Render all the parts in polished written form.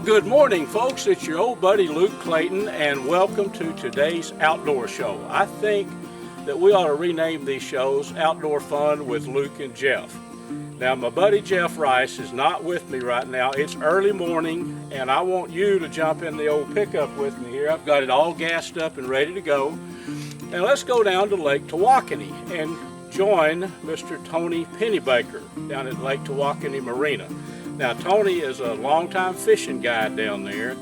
good morning, folks. It's your old buddy Luke Clayton, and welcome to today's outdoor show. I think that we ought to rename these shows Outdoor Fun with Luke and Jeff. Now, my buddy Jeff Rice is not with me right now. It's early morning, and I want you to jump in the old pickup with me here. I've got it all gassed up and ready to go. And let's go down to Lake Tawakoni and join Mr. Tony Pennybaker down at Lake Tawakoni Marina. Now, Tony is a longtime fishing guide down there,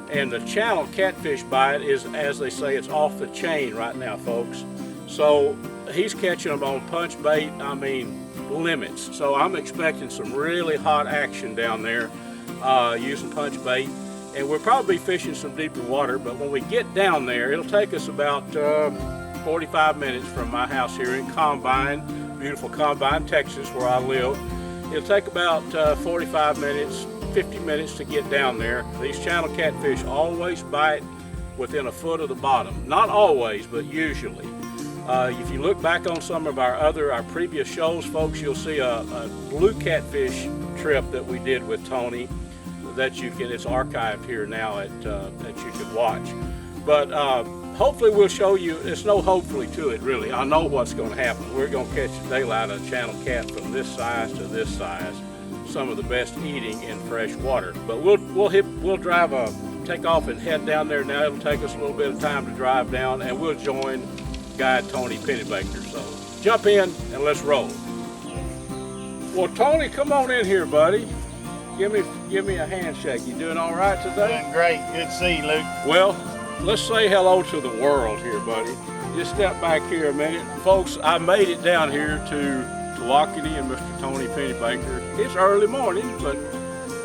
and the channel catfish bite is, as they say, it's off the chain right now, folks. So he's catching them on punch bait, limits. So I'm expecting some really hot action down there using punch bait. And we'll probably be fishing some deeper water, but when we get down there, it'll take us about 45 minutes from my house here in Combine, beautiful Combine, Texas, where I live. It'll take about 45 minutes, 50 minutes to get down there. These channel catfish always bite within a foot of the bottom. Not always, but usually. If you look back on some of our previous shows, folks, you'll see a blue catfish trip that we did with Tony that it's archived here now that you could watch. But hopefully we'll show you, there's no hopefully to it really. I know what's going to happen. We're going to catch the daylight of a channel cat from this size to this size. Some of the best eating in fresh water. But we'll take off and head down there now. It'll take us a little bit of time to drive down, and we'll join guide Tony Pennybaker. So jump in and let's roll. Well, Tony, come on in here, buddy. Give me a handshake. You doing all right today? Doing great. Good to see you, Luke. Well, let's say hello to the world here, buddy. Just step back here a minute. Folks, I made it down here to Tawakoni and Mr. Tony Pennybaker. It's early morning, but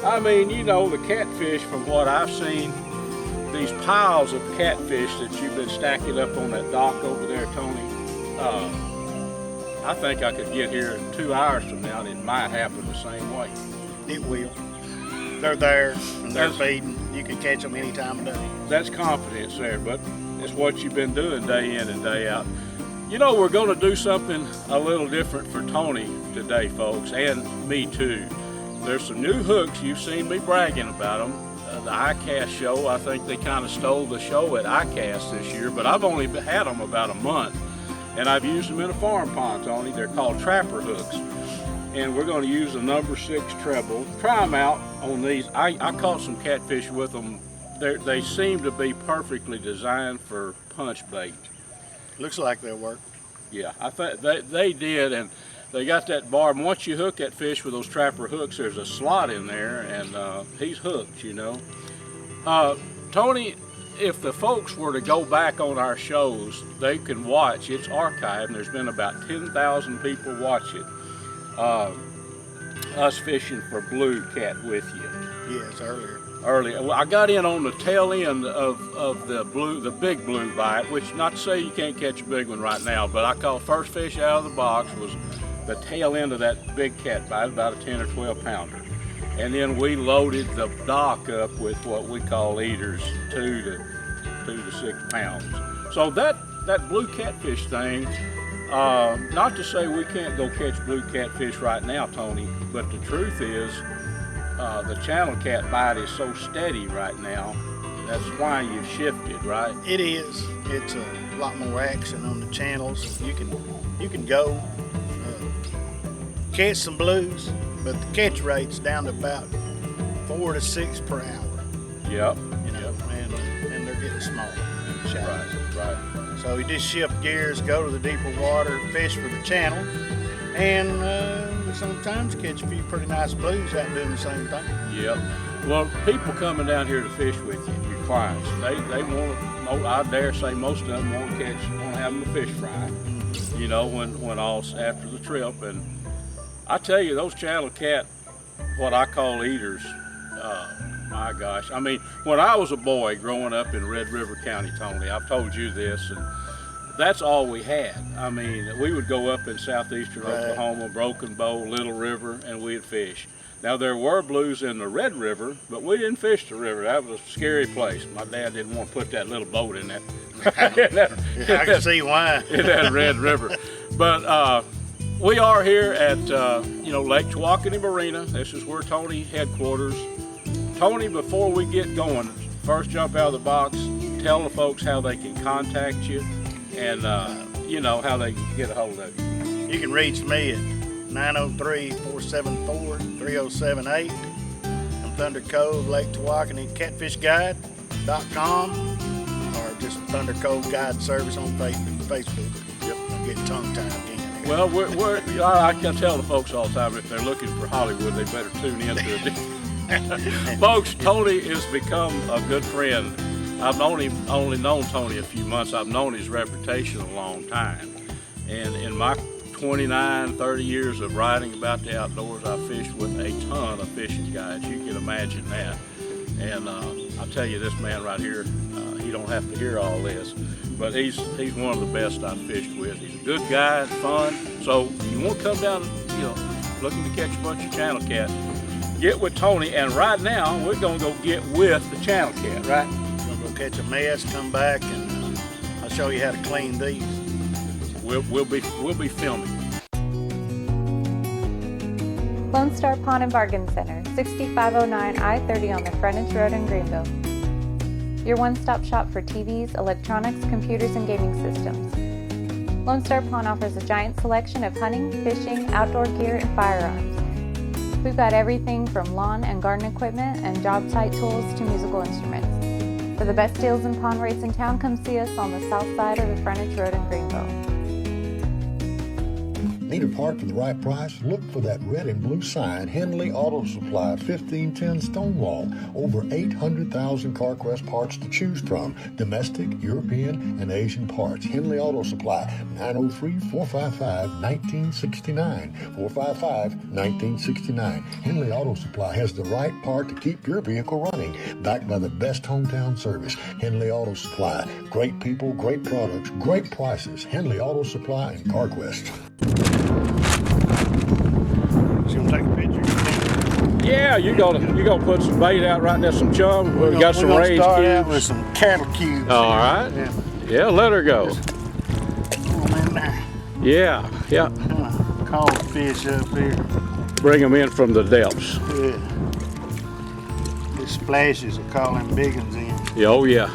the catfish, from what I've seen, these piles of catfish that you've been stacking up on that dock over there, Tony, I think I could get here in 2 hours from now and it might happen the same way. It will. They're there and they're feeding. You can catch them any time of day. That's confidence there, but it's what you've been doing day in and day out. You know, we're going to do something a little different for Tony today, folks, and me too. There's some new hooks. You've seen me bragging about them. The ICAST show, I think they kind of stole the show at ICAST this year, but I've only had them about a month, and I've used them in a farm pond, Tony. They're called trapper hooks, and we're going to use a number 6 treble. Try them out on these. I caught some catfish with them. They seem to be perfectly designed for punch bait. Looks like they'll work. Yeah, I think they did, and they got that barb. Once you hook that fish with those trapper hooks, there's a slot in there, and he's hooked, you know. Tony, if the folks were to go back on our shows, they can watch. It's archived, and there's been about 10,000 people watch it. Us fishing for blue cat with you. Yes, earlier. Well, I got in on the tail end of the big blue bite, which, not to say you can't catch a big one right now, but I caught first fish out of the box was the tail end of that big cat bite, about a 10 or 12 pounder. And then we loaded the dock up with what we call eaters, 2 to 6 pounds. So that blue catfish thing, not to say we can't go catch blue catfish right now, Tony, but the truth is the channel cat bite is so steady right now. That's why you've shifted, right? It is. It's a lot more action on the channels. You can go catch some blues, but the catch rate's down to about 4 to 6 per hour. Yep. You know, and they're getting smaller. Right. So you just shift gears, go to the deeper water, fish for the channel, and sometimes catch a few pretty nice blues out doing the same thing. Yep. Well, people coming down here to fish with you, your clients, they want, I dare say most of them want to have them a fish fry, you know, when all's after the trip. And I tell you, those channel cat, what I call eaters, my gosh. I mean, when I was a boy growing up in Red River County, Tony, I've told you this, and that's all we had. I mean, we would go up in southeastern Oklahoma, Broken Bow, Little River, and we'd fish. Now, there were blues in the Red River, but we didn't fish the river. That was a scary place. My dad didn't want to put that little boat in that. I can see why. In that Red River. But we are here at Lake Tawakoni Marina. This is where Tony headquarters. Tony, before we get going, first jump out of the box, tell the folks how they can contact you and, you know, how they can get a hold of you. You can reach me at 903-474-3078. I'm Thunder Cove, Lake Tawakoni CatfishGuide.com or just Thunder Cove Guide Service on Facebook. Yep. I get tongue-tied again. Well, I can tell the folks all the time if they're looking for Hollywood, they better tune in to it. Folks, Tony has become a good friend. I've only known Tony a few months. I've known his reputation a long time. And in my 29, 30 years of writing about the outdoors, I've fished with a ton of fishing guides. You can imagine that. And I'll tell you, this man right here, he don't have to hear all this, but he's one of the best I've fished with. He's a good guy, fun. So if you want to come down, you know, looking to catch a bunch of channel cat, get with Tony. And right now, we're gonna go get with the channel cat, right? We're gonna go catch a mess, come back, and I'll show you how to clean these. We'll be filming. Lone Star Pawn and Bargain Center, 6509 I-30 on the Frontage Road in Greenville. Your one-stop shop for TVs, electronics, computers, and gaming systems. Lone Star Pawn offers a giant selection of hunting, fishing, outdoor gear, and firearms. We've got everything from lawn and garden equipment and job site tools to musical instruments. For the best deals and pawn rates in town, come see us on the south side of the Frontage Road in Greenville. Need a part for the right price? Look for that red and blue sign, Henley Auto Supply, 1510 Stonewall. Over 800,000 CarQuest parts to choose from. Domestic, European, and Asian parts. Henley Auto Supply, 903-455-1969. 455-1969. Henley Auto Supply has the right part to keep your vehicle running. Backed by the best hometown service. Henley Auto Supply. Great people, great products, great prices. Henley Auto Supply and CarQuest. So you want to take a picture? Yeah, you're gonna put some bait out right there, some chum. We've got some raised start out cubes. with some cattle cubes. All right. Yeah, let her go. Throw them in there. Yeah. Call the fish up here. Bring them in from the depths. Yeah. The splashes will call them big ones in. Yeah, oh yeah.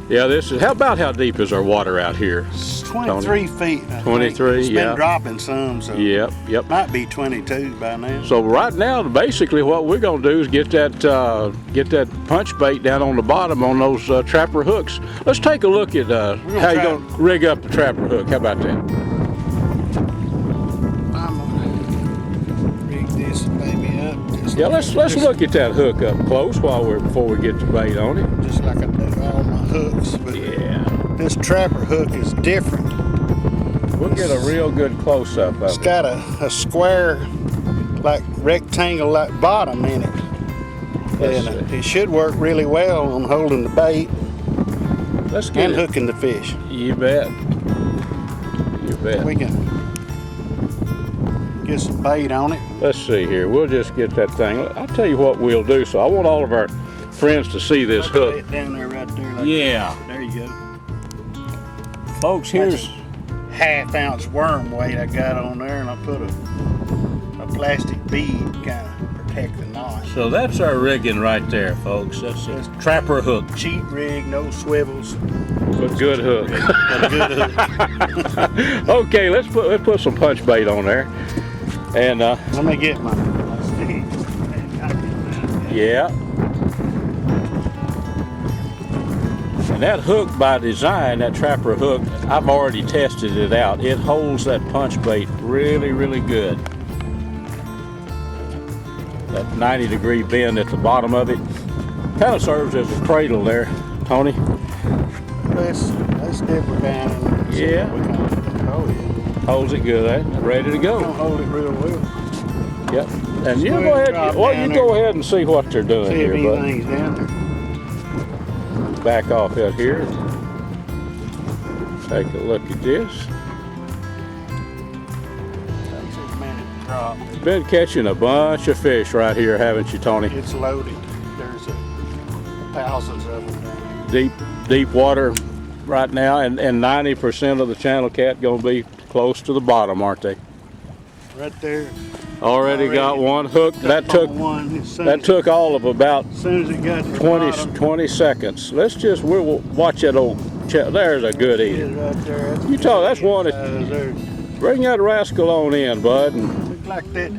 Yeah, this is, how deep is our water out here? It's 23 feet. I 23, think. It's yeah. been dropping some, so Yep. might be 22 by now. So right now, basically what we're gonna do is get that punch bait down on the bottom on those trapper hooks. Let's take a look at how you're gonna rig up the trapper hook. How about that? I'm gonna rig this baby up. Yeah, let's look at that hook up close before we get the bait on it. Just like I do all my hooks, but Yeah. this trapper hook is different. We'll get a real good close up of It's it. got a square, like rectangle like bottom in it. Let's And see. it should work really well on holding the bait Let's get and it. hooking the fish. You bet. You bet. We can get some bait on it. Let's see here. We'll just get that thing. I'll tell you what we'll do. So I want all of our friends to see this Look at hook. it down there, right there. Like Yeah. that. There you go. Folks, here's Half-ounce worm weight I got on there, and I put a plastic bead kind of protect the knot. so that's our rigging right there, folks. That's a trapper hook. Cheap rig, no swivels, But good hook. but a good hook. Okay, let's put some punch bait on there. And Let me get my stick. yeah. And that hook by design, that trapper hook, I've already tested it out. It holds that punch bait really, really good. That 90-degree bend at the bottom of it kind of serves as a cradle there, Tony. Let's dip her down and see Yeah. what we can hold it. Holds it good, eh? Ready to Don't go. hold it real well. Yep. And you Swing go ahead. drop Well, down you there. go ahead and see what they're doing See if here, bud. anything's down there. Back off out here. Take a look at this. Takes a minute to drop. Been catching a bunch of fish right here, haven't you, Tony? It's loaded. There's thousands of them down Deep water right now, and 90% of the channel cat gonna be close to the bottom, aren't they? there. Right there. Already got one hooked. That took all of about As soon as it got to the 20, bottom, 20 seconds. We'll watch that old, there's a good get eater. it right there. You talk, that's one that, There. bring that rascal on in, bud. And Looked like that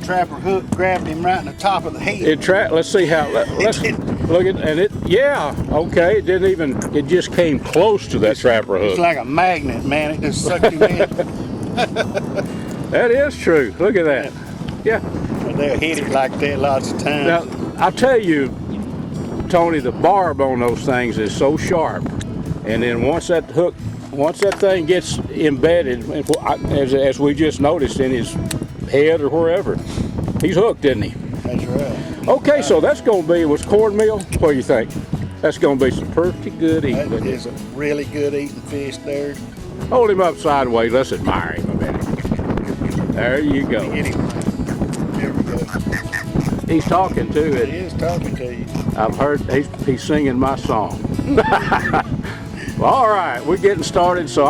trapper hook grabbed him right in the top of the head. let's see how, let's look at, and okay, it just came close to that trapper hook. It's like a magnet, man. It just sucked him in. That is true. Look at that. Yeah. They'll hit it like that lots of times. Now, I'll tell you, Tony, the barb on those things is so sharp. And then once that thing gets embedded, as we just noticed in his head or wherever, he's hooked, isn't he? That's right. Okay, so that's going to be, was cornmeal? What do you think? That's going to be some pretty good eating. That is a really good eating fish there. Hold him up sideways. Let's admire him a minute. There you go. Hit him. There we go. He's talking too. He is talking to you. I've heard he's singing my song. Well, all right, we're getting started. So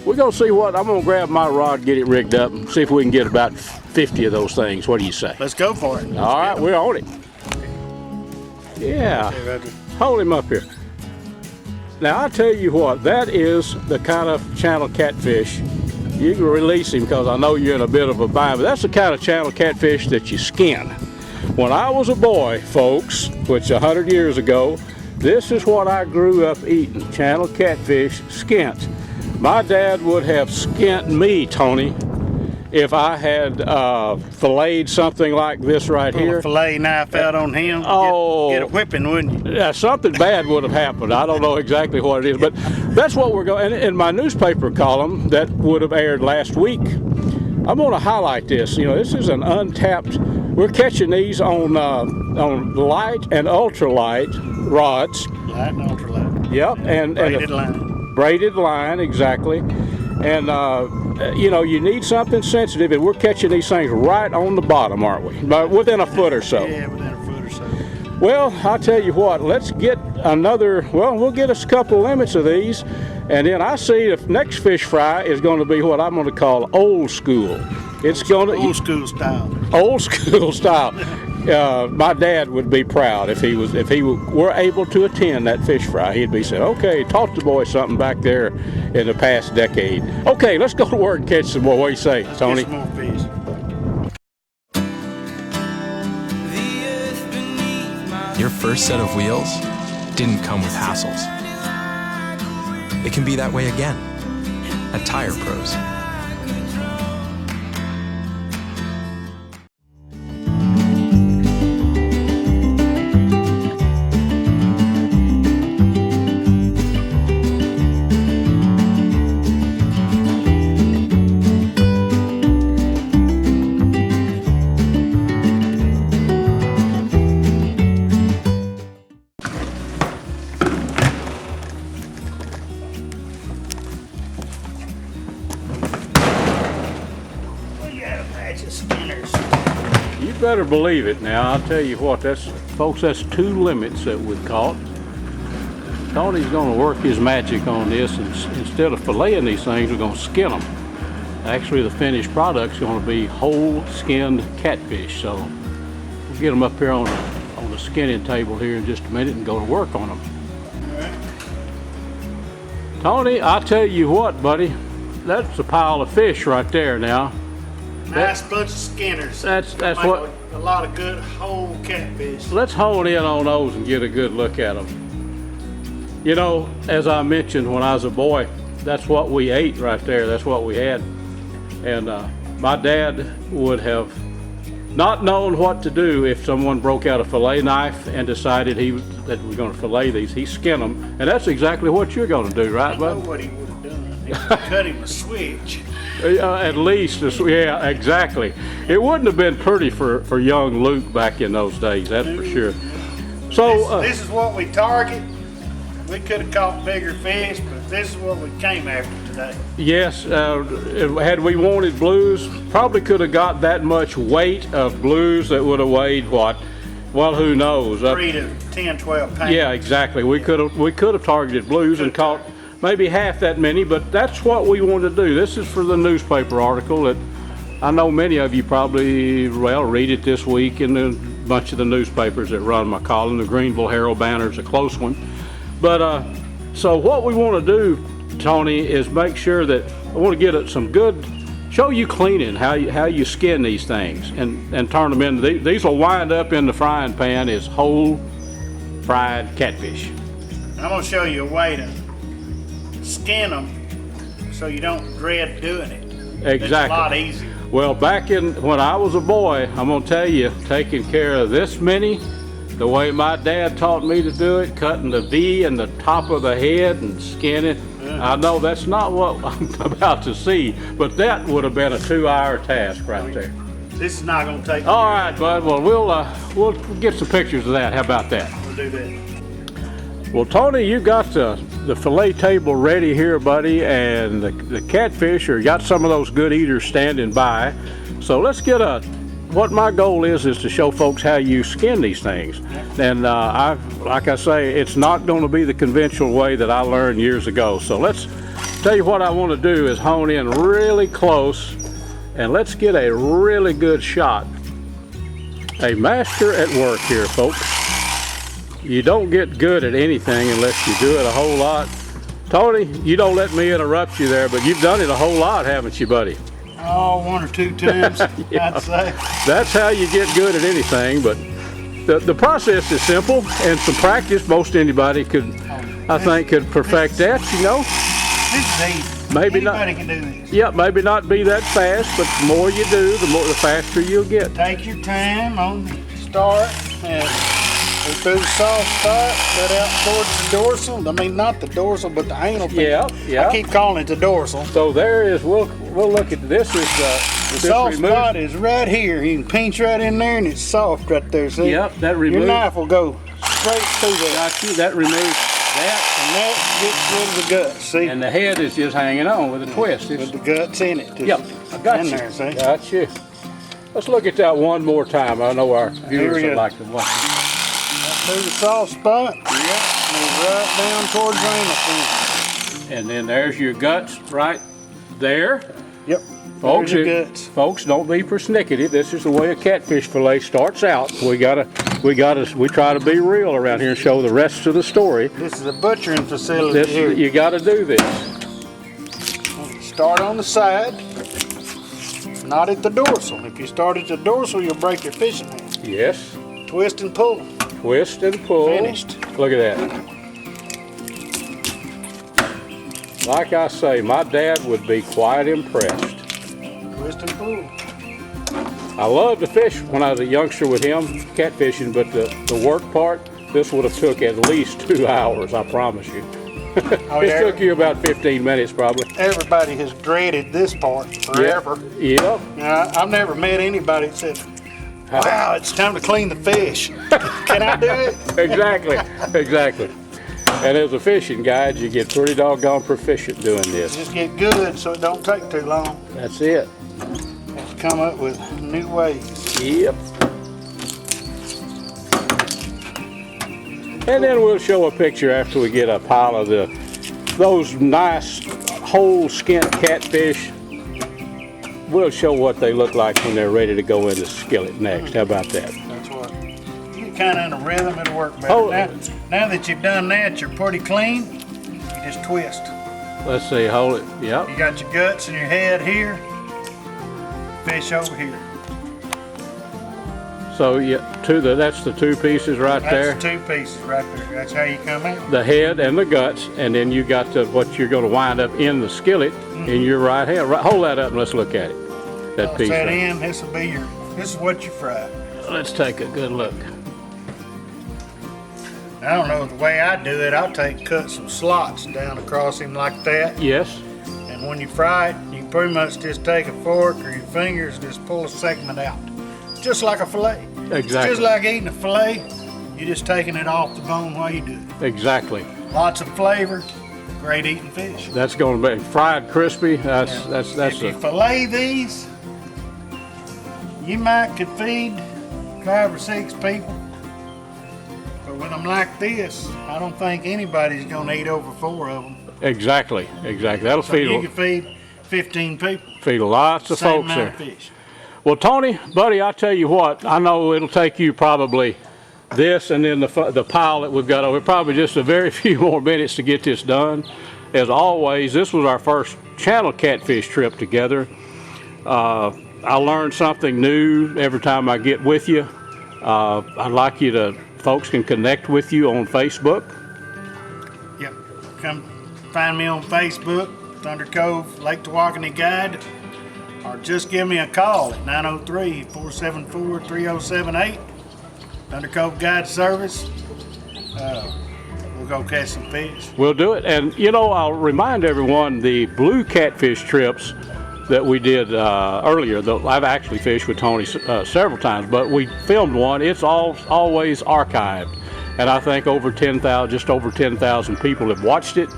we're gonna see what I'm gonna grab my rod, get it rigged up, and see if we can get about 50 of those things. What do you say? Let's go for it. All right, we're on it. Yeah, Okay, Roger. hold him up here. Now I tell you what, that is the kind of channel catfish. You can release him because I know you're in a bit of a bind, but that's the kind of channel catfish that you skin. When I was a boy, folks, which 100 years ago, this is what I grew up eating, channel catfish skint. My dad would have skint me, Tony, if I had filleted something like this right Pull here. a fillet knife out on him. Oh. Get a whipping, wouldn't you? Yeah, something bad would have happened. I don't know exactly what it is, but that's what we're going. In my newspaper column that would have aired last week, I'm going to highlight this. You know, this is an untapped. We're catching these on light and ultralight rods. Light and ultralight. Yep, and Braided line. braided line, exactly. And you know, you need something sensitive, and we're catching these things right on the bottom, aren't we? But within a foot or so. Yeah, within a foot or so. Well, I'll tell you what, let's get another, we'll get us a couple limits of these, and then I see the next fish fry is going to be what I'm going to call old school. It's going to Old school style. Old school style. My dad would be proud if he were able to attend that fish fry. He'd be saying, okay, taught the boy something back there in the past decade. Okay, let's go to work and catch some more. What do you say, Tony? Get some more fish. Your first set of wheels didn't come with hassles. It can be that way again at Tire Pros. You better believe it now. I'll tell you what, folks, that's 2 limits that we've caught. Tony's going to work his magic on this, and instead of filleting these things, we're going to skin them. Actually, the finished product's going to be whole skinned catfish. So we'll get them up here on the skinning table here in just a minute and go to work on them. Tony, I'll tell you what, buddy, that's a pile of fish right there now. Nice bunch of skinners. That's Make what. A lot of good whole catfish. Let's hone in on those and get a good look at them. You know, as I mentioned when I was a boy, that's what we ate right there. That's what we had. And my dad would have not known what to do if someone broke out a fillet knife and decided that we're going to fillet these. He skinned them, and that's exactly what you're going to do, right, I know bud? what he would have done. He would have cut him a switch. At least, yeah, exactly. It wouldn't have been pretty for young Luke back in those days, that's for sure. So This is what we target. We could have caught bigger fish, but this is what we came after today. yes, had we wanted blues, probably could have got that much weight of blues that would have weighed what? Well, who knows? 3 to 10, 12 pounds. Yeah, exactly. We could have targeted blues and caught maybe half that many, but that's what we wanted to do. This is for the newspaper article that I know many of you probably, well, read it this week in a bunch of the newspapers that run my column. The Greenville Herald Banner is a close one. But so what we want to do, Tony, is make sure that I want to get at some good, show you cleaning, how you skin these things and turn them into, these will wind up in the frying pan as whole fried catfish. I'm going to show you a way to skin them so you don't dread doing it. Exactly. It's a lot easier. Well, back when I was a boy, I'm going to tell you, taking care of this many, the way my dad taught me to do it, cutting the V in the top of the head and skinning. I know that's not what I'm about to see, but that would have been a 2-hour task right there. This is not going to take. All right, bud. Well, we'll get some pictures of that. How about that? We'll do that. Well, Tony, you got the fillet table ready here, buddy, and the catfish, or you got some of those good eaters standing by. So let's get what my goal is to show folks how you skin these things. And like I say, it's not going to be the conventional way that I learned years ago. So let's tell you what I want to do is hone in really close, and let's get a really good shot. A master at work here, folks. You don't get good at anything unless you do it a whole lot. Tony, you don't let me interrupt you there, but you've done it a whole lot, haven't you, buddy? Oh, 1 or 2 times, Yeah. I'd say. That's how you get good at anything, but the process is simple, and some practice, most anybody could, I think, could perfect that, you know. This is easy. Maybe Anybody not. can do this. Yeah, maybe not be that fast, but the more you do, the faster you'll get. Take your time on the start and go through the soft spot, cut out towards the dorsal. I mean, not the dorsal, but the anal piece. Yeah. I keep calling it the dorsal. So there is, we'll look at this. The soft spot is right here. You can pinch right in there and it's soft right there. See? Yep, that removes. Your knife will go straight through that. Got you. That removes that. And that gets rid of the guts, see? And the head is just hanging on with a twist. With the guts in it. Yep, I got in you. there, see? Got you. Let's look at that one more time. I know our viewers we would go. like to watch it. Through the soft spot. Yep. Move right down towards the anal fin. And then there's your guts right there. Yep. Folks, There's your guts. folks, don't be persnickety. This is the way a catfish fillet starts out. We try to be real around here and show the rest of the story. This is a butchering facility here. You got to do this. Start on the side, not at the dorsal. If you start at the dorsal, you'll break your fishing hand. Yes. Twist and pull. Twist and pull. Finished. Look at that. Like I say, my dad would be quite impressed. Twist and pull. I loved to fish when I was a youngster with him, catfishing, but the work part, this would have took at least 2 hours, I promise you. Oh, It yeah. took you about 15 minutes probably. Everybody has dreaded this part forever. Yeah. I've never met anybody that said, wow, it's time to clean the fish. Can I do it? Exactly. And as a fishing guide, you get pretty doggone proficient doing this. Just get good so it don't take too long. That's it. Have to come up with new ways. Yep. And then we'll show a picture after we get a pile of those nice whole skinned catfish. We'll show what they look like when they're ready to go in the skillet next. How about that? That's what. You get kind of in a rhythm, it'll work better. Oh. Now that you've done that, you're pretty clean. You just twist. Let's see, hold it. Yep. You got your guts and your head here. Fish over here. So yeah, that's the 2 pieces right there. That's the 2 pieces right there. That's how you come in. The head and the guts, and then you got what you're going to wind up in the skillet in your right hand. Hold that up and let's look at it. That piece. Set right. in. This will be this is what you fry. Let's take a good look. I don't know the way I do it. I'll cut some slots down across him like that. Yes. And when you fry it, you pretty much just take a fork or your fingers, just pull a segment out. Just like a fillet. Exactly. Just like eating a fillet, you're just taking it off the bone while you do it. Exactly. Lots of flavor, great eating fish. That's going to be fried crispy. That's If you fillet these, you might could feed 5 or 6 people. But when I'm like this, I don't think anybody's gonna eat over 4 of them. exactly. That'll So feed you them. can 15 people. Feed lots of Same folks amount there. of fish. Well, Tony, buddy, I tell you what, I know it'll take you probably this and then the pile that we've got over, probably just a very few more minutes to get this done. As always, this was our first channel catfish trip together. I learned something new every time I get with you. I'd like you to, folks can connect with you on Facebook. Yep. Come find me on Facebook, Thunder Cove Lake Tawakoni Guide, or just give me a call at 903-474-3078. Thunder Cove Guide Service. We'll go catch some fish. We'll do it. And, you know, I'll remind everyone the blue catfish trips that we did earlier. I've actually fished with Tony several times, but we filmed one. It's always archived. And I think just over 10,000 people have watched it.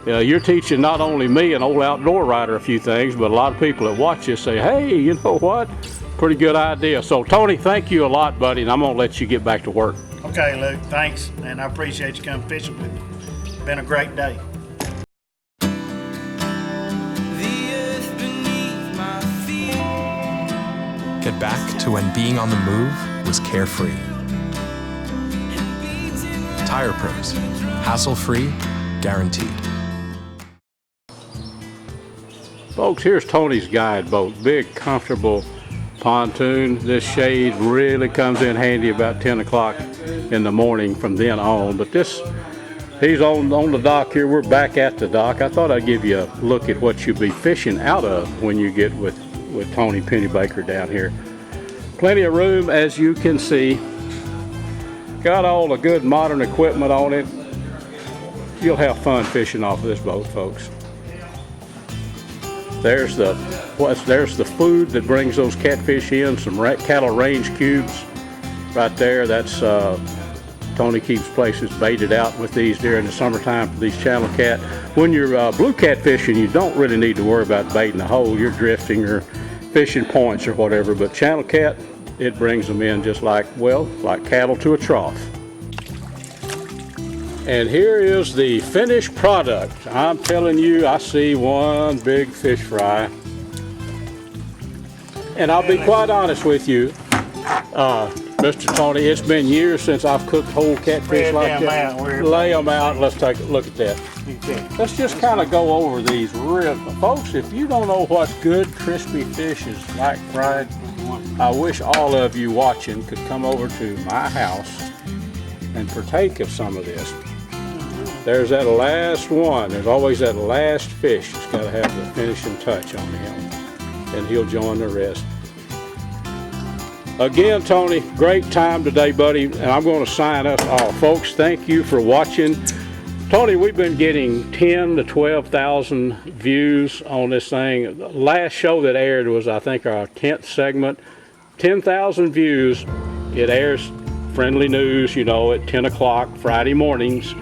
You're teaching not only me, an old outdoor rider, a few things, but a lot of people that watch this say, hey, you know what? Pretty good idea. So, Tony, thank you a lot, buddy, and I'm going to let you get back to work. Okay, Luke, thanks. And I appreciate you coming fishing with me. Been a great day. Get back to when being on the move was carefree. Tire Pros, hassle-free, guaranteed. Folks, here's Tony's guide boat. Big, comfortable pontoon. This shade really comes in handy about 10 o'clock in the morning from then on. But he's on the dock here. We're back at the dock. I thought I'd give you a look at what you'll be fishing out of when you get with Tony Pennybaker down here. Plenty of room, as you can see. Got all the good modern equipment on it. You'll have fun fishing off of this boat, folks. There's the food that brings those catfish in, some cattle range cubes right there. That's Tony keeps places baited out with these during the summertime for these channel cat. When you're blue cat fishing, you don't really need to worry about baiting a hole. You're drifting or fishing points or whatever, but channel cat, it brings them in just like cattle to a trough. And here is the finished product. I'm telling you, I see one big fish fry. And I'll be quite honest with you, Mr. Tony, it's been years since I've cooked whole catfish like that. Lay them out. Let's take a look at that. Let's just kind of go over these real. Folks, if you don't know what good crispy fish is like fried, I wish all of you watching could come over to my house and partake of some of this. There's that last one. There's always that last fish that's got to have the finishing touch on him, and he'll join the rest. Again, Tony, great time today, buddy, and I'm going to sign us off. Folks, thank you for watching. Tony, we've been getting 10 to 12,000 views on this thing. The last show that aired was, I think, our 10th segment. 10,000 views. It airs friendly news, you know, at 10 o'clock Friday mornings.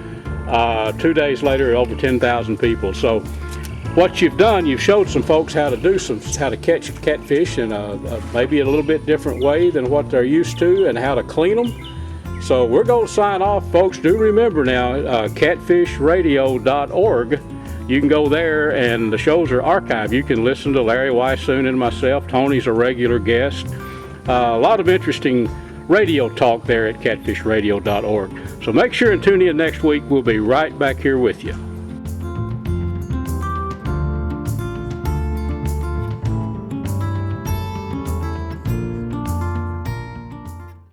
2 days later, over 10,000 people. So what you've done, you've showed some folks how to catch catfish in maybe a little bit different way than what they're used to, and how to clean them. So we're going to sign off, folks. Do remember now, catfishradio.org. You can go there, and the shows are archived. You can listen to Larry Weissoon and myself. Tony's a regular guest. A lot of interesting radio talk there at catfishradio.org. So make sure and tune in next week. We'll be right back here with you.